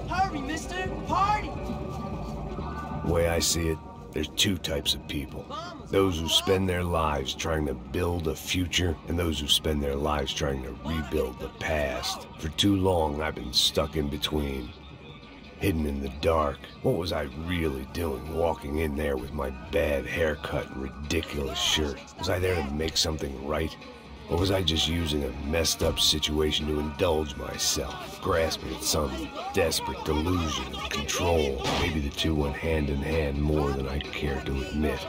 Hurry, mister! Party! The way I see it, there's two types of people. Those who spend their lives trying to build a future, and those who spend their lives trying to rebuild the past. For too long, I've been stuck in between. Hidden in the dark. What was I really doing walking in there with my bad haircut and ridiculous shirt? Was I there to make something right? Or was I just using a messed up situation to indulge myself, grasping at some desperate delusion of control? Maybe the two went hand in hand more than I care to admit.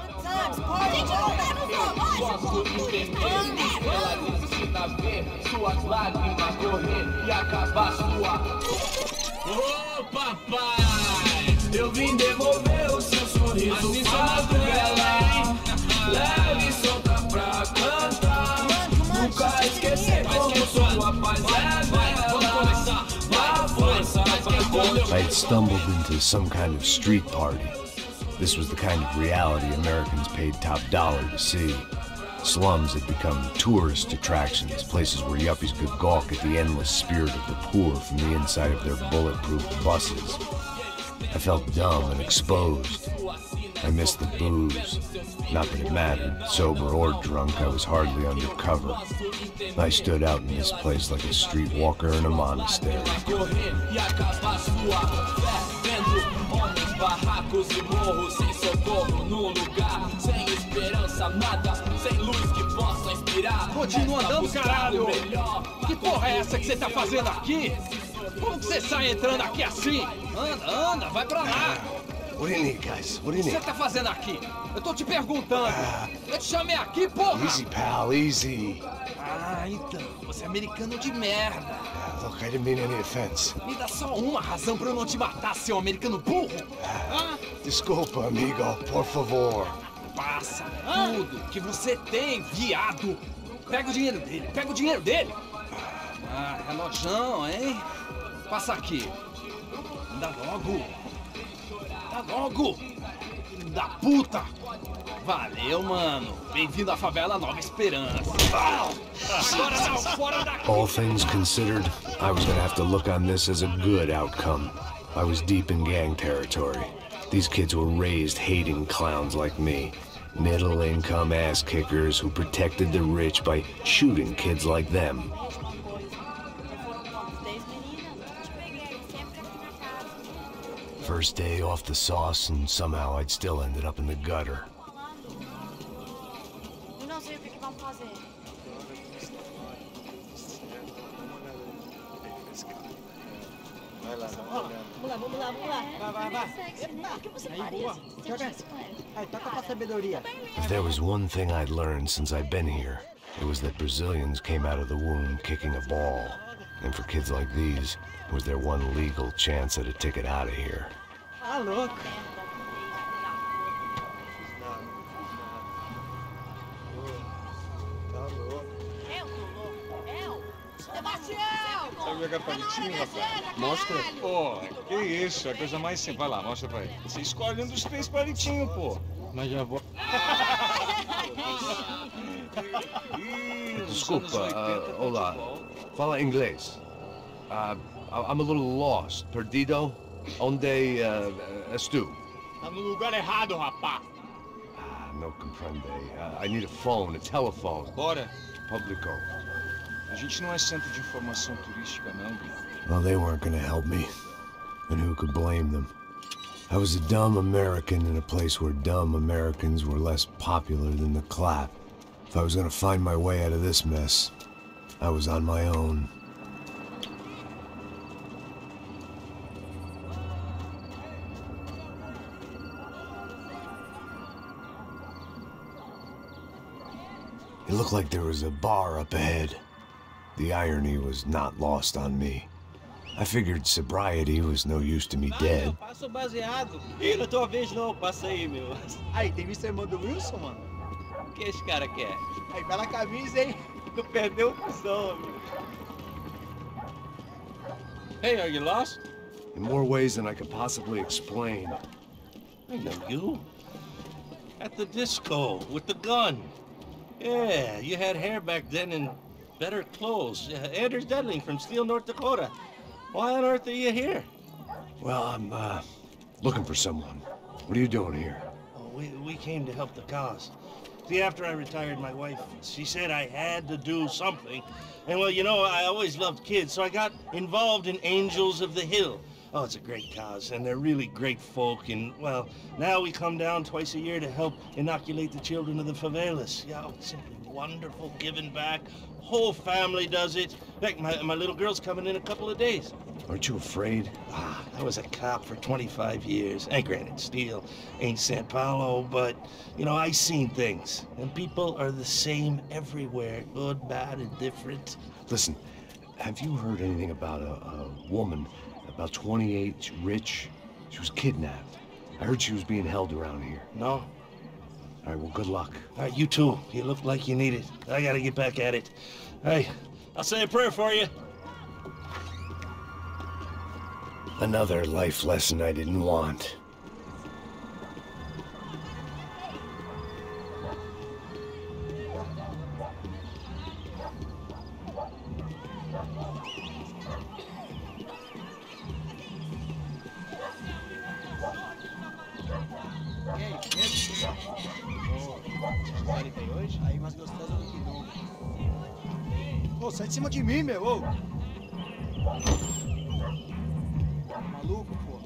Ô papai, eu vim devolver o seu sorriso favela. Leve e solta pra cantar. Nunca esquecer como sua paz é bela. Vá força pra quando I had stumbled into some kind of street party. This was the kind of reality Americans paid top dollar to see. Slums had become tourist attractions, places where yuppies could gawk at the endless spirit of the poor from the inside of their bulletproof buses. I felt dumb and exposed. I missed the booze. Not that it mattered. Sober or drunk, I was hardly undercover. I stood out in this place like a streetwalker in a monastery. barracos e morros, sem socorro no lugar, sem esperança, nada, sem luz que possa inspirar. Continua andando, caralho! Que porra é essa que você tá fazendo aqui? Como que você sai entrando aqui assim? Anda, vai pra lá! What do you need, guys? What do you O que need? você tá fazendo aqui? Eu tô te perguntando. Eu te chamei aqui, porra! Easy, pal, easy. Ah, então, você é americano de merda. Look, I didn't mean any offense. Me dá só uma razão pra eu não te matar, seu americano burro. Desculpa, amigo, por favor. Passa tudo que você tem, viado. Pega o dinheiro dele, Ah, relojão, hein? Passa aqui. Anda logo. Filho da puta. Valeu, mano. Bem-vindo à favela Nova Esperança. Agora não, fora daqui. All things considered, I was gonna have to look on this as a good outcome. I was deep in gang territory. These kids were raised hating clowns like me. Middle-income ass-kickers who protected the rich by shooting kids like them. First day off the sauce, and somehow I'd still ended up in the gutter. Não sei o que vão fazer. Vamos lá. Vai. O que você parece? Joga. Aí, toca pra sabedoria. If there was one thing I'd learned since I'd been here, it was that Brazilians came out of the womb kicking a ball. And for kids like these, it was their one legal chance at a ticket out of here. Ah, louco. Sabe jogar palitinho, rapaz? Mostra. Pô, que isso, é a coisa mais simples. Vai lá, mostra pra ele. Você escolhe um dos 3 palitinhos, pô. Mas já vou. Desculpa, olá. Fala inglês. I'm a little lost. Perdido? Onde estou? Tá no lugar errado, rapá. No comprende. I need a phone, a telephone. Bora. Publico. A gente não é centro de informação turística, não, Gui. Well, they weren't gonna help me. And who could blame them? I was a dumb American in a place where dumb Americans were less popular than the clap. If I was gonna find my way out of this mess, I was on my own. It looked like there was a bar up ahead. The irony was not lost on me. I figured sobriety was no use to me dead. Passo baseado. Na tua vez não, passa aí, meu. Aí, tem visto a irmã do Wilson, mano? O que esse cara quer? Aí, bela camisa, hein? Tu perdeu o cuzão, amigo. Hey, are you lost? In more ways than I could possibly explain. I know you. At the disco, with the gun. Yeah, you had hair back then and better clothes. Anders Dedling from Steele, North Dakota. Why on earth are you here? Well, I'm, looking for someone. What are you doing here? Oh, we came to help the cause. See, after I retired, my wife, she said I had to do something. And, well, you know, I always loved kids, so I got involved in Angels of the Hill. Oh, it's a great cause, and they're really great folk. And, well, now we come down twice a year to help inoculate the children of the favelas. Yeah, oh, it's simply wonderful, giving back. Whole family does it. In fact, my little girl's coming in a couple of days. Aren't you afraid? I was a cop for 25 years. And granted, steel ain't San Paulo, but, you know, I seen things. And people are the same everywhere, good, bad, and different. Listen, have you heard anything about a woman, about 28, rich? She was kidnapped. I heard she was being held around here. No? All right, well, good luck. All right, you too. You look like you need it. I gotta get back at it. Hey, I'll say a prayer for you. Another life lesson I didn't want. Aí, mais gostosa do que não. Ô, sai de cima de mim, meu, ô! Maluco, pô.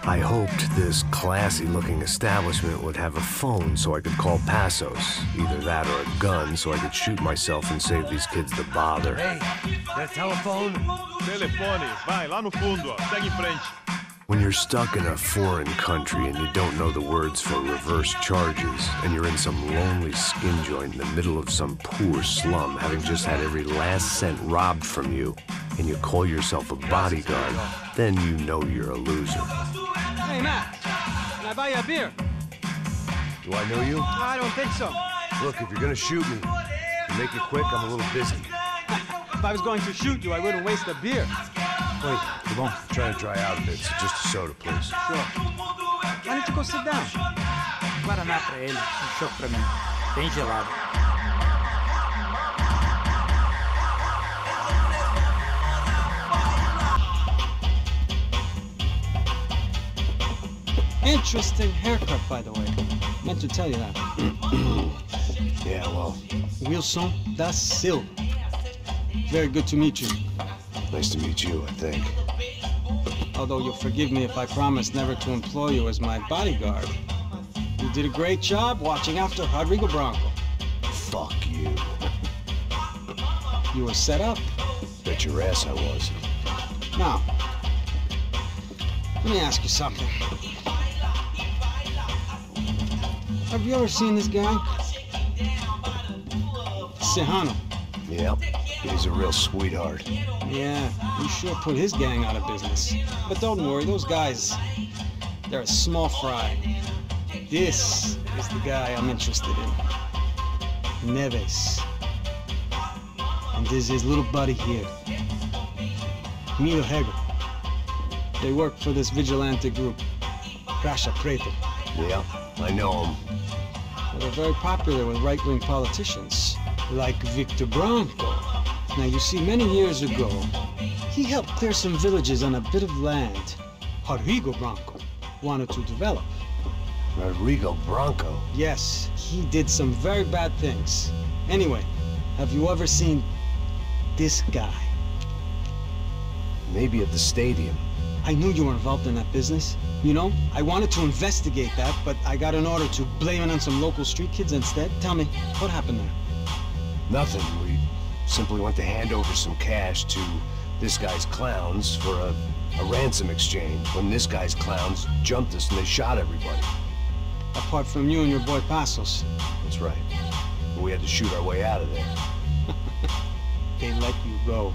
I hoped this classy-looking establishment would have a phone so I could call Passos. Either that or a gun so I could shoot myself and save these kids the bother. Hey, that telephone? Telefone, vai, lá no fundo, ó. Segue em frente. When you're stuck in a foreign country and you don't know the words for reverse charges, and you're in some lonely skin joint in the middle of some poor slum, having just had every last cent robbed from you, and you call yourself a bodyguard, then you know you're a loser. Hey, Matt, can I buy you a beer? Do I know you? I don't think so. Look, if you're gonna shoot me, to make it quick, I'm a little busy. If I was going to shoot you, I wouldn't waste a beer. Wait, come on. I'm trying to dry out a bit, so just a soda, please. Sure. Why don't you go sit down? Guaraná pra ele, chopp pra mim. Bem gelado. Interesting haircut, by the way. Meant to tell you that. Yeah, well, Wilson da Silva. Very good to meet you. nice to meet you, I think. Although you'll forgive me if I promise never to employ you as my bodyguard. You did a great job watching after Rodrigo Branco. Fuck you. You were set up. Bet your ass I was. Now, let me ask you something. Have you ever seen this guy? Serrano. Yep, he's a real sweetheart. Yeah, he sure put his gang out of business. But don't worry, those guys, they're a small fry. This is the guy I'm interested in. Neves. And this is his little buddy here. Milo Hegel. They work for this vigilante group, Caixa Preta. Yeah, I know him. Well, they're very popular with right-wing politicians, like Victor Branco. Now, you see, many years ago, he helped clear some villages on a bit of land Rodrigo Branco wanted to develop. Rodrigo Branco? Yes, he did some very bad things. Anyway, have you ever seen this guy? Maybe at the stadium. I knew you were involved in that business. You know, I wanted to investigate that, but I got an order to blame it on some local street kids instead. Tell me, what happened there? Nothing. We simply went to hand over some cash to this guy's clowns for a ransom exchange when this guy's clowns jumped us and they shot everybody. Apart from you and your boy Passos. That's right. But we had to shoot our way out of there. They let you go.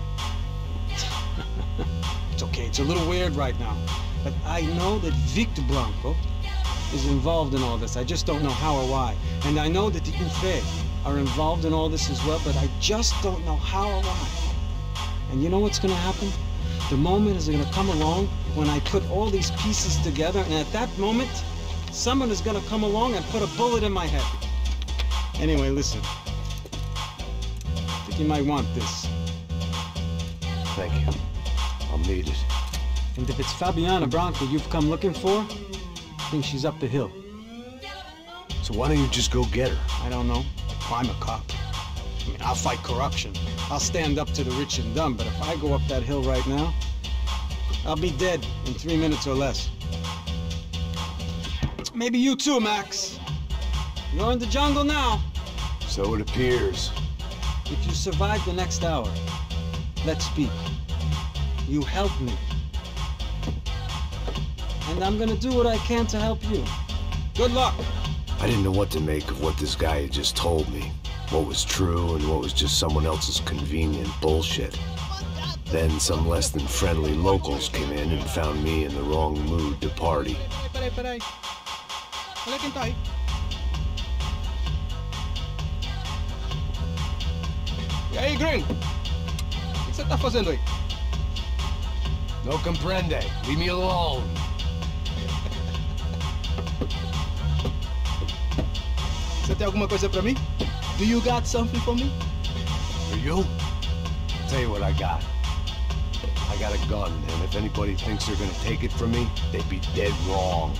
It's okay, it's a little weird right now. But I know that Victor Branco is involved in all this. I just don't know how or why. And I know that the UFE are involved in all this as well, but I just don't know how or why. And you know what's gonna happen? The moment is gonna come along when I put all these pieces together, and at that moment, someone is gonna come along and put a bullet in my head. Anyway, listen. I think you might want this. Thank you. I'll need it. And if it's Fabiana Branco you've come looking for, I think she's up the hill. So why don't you just go get her? I don't know. I'm a cop. I mean, I'll fight corruption. I'll stand up to the rich and dumb, but if I go up that hill right now, I'll be dead in 3 minutes or less. Maybe you too, Max. You're in the jungle now. So it appears. If you survive the next hour, let's speak. You help me. And I'm gonna do what I can to help you. Good luck. I didn't know what to make of what this guy had just told me. What was true and what was just someone else's convenient bullshit. Then some less than friendly locals came in and found me in the wrong mood to party. Peraí. Olha quem tá aí. E aí, gringo? O que você tá fazendo aí? No comprende. Leave me alone. Você tem alguma coisa pra mim? Do you got something for me? For you? I'll tell you what I got. I got a gun, and if anybody thinks they're gonna take it from me, they'd be dead wrong.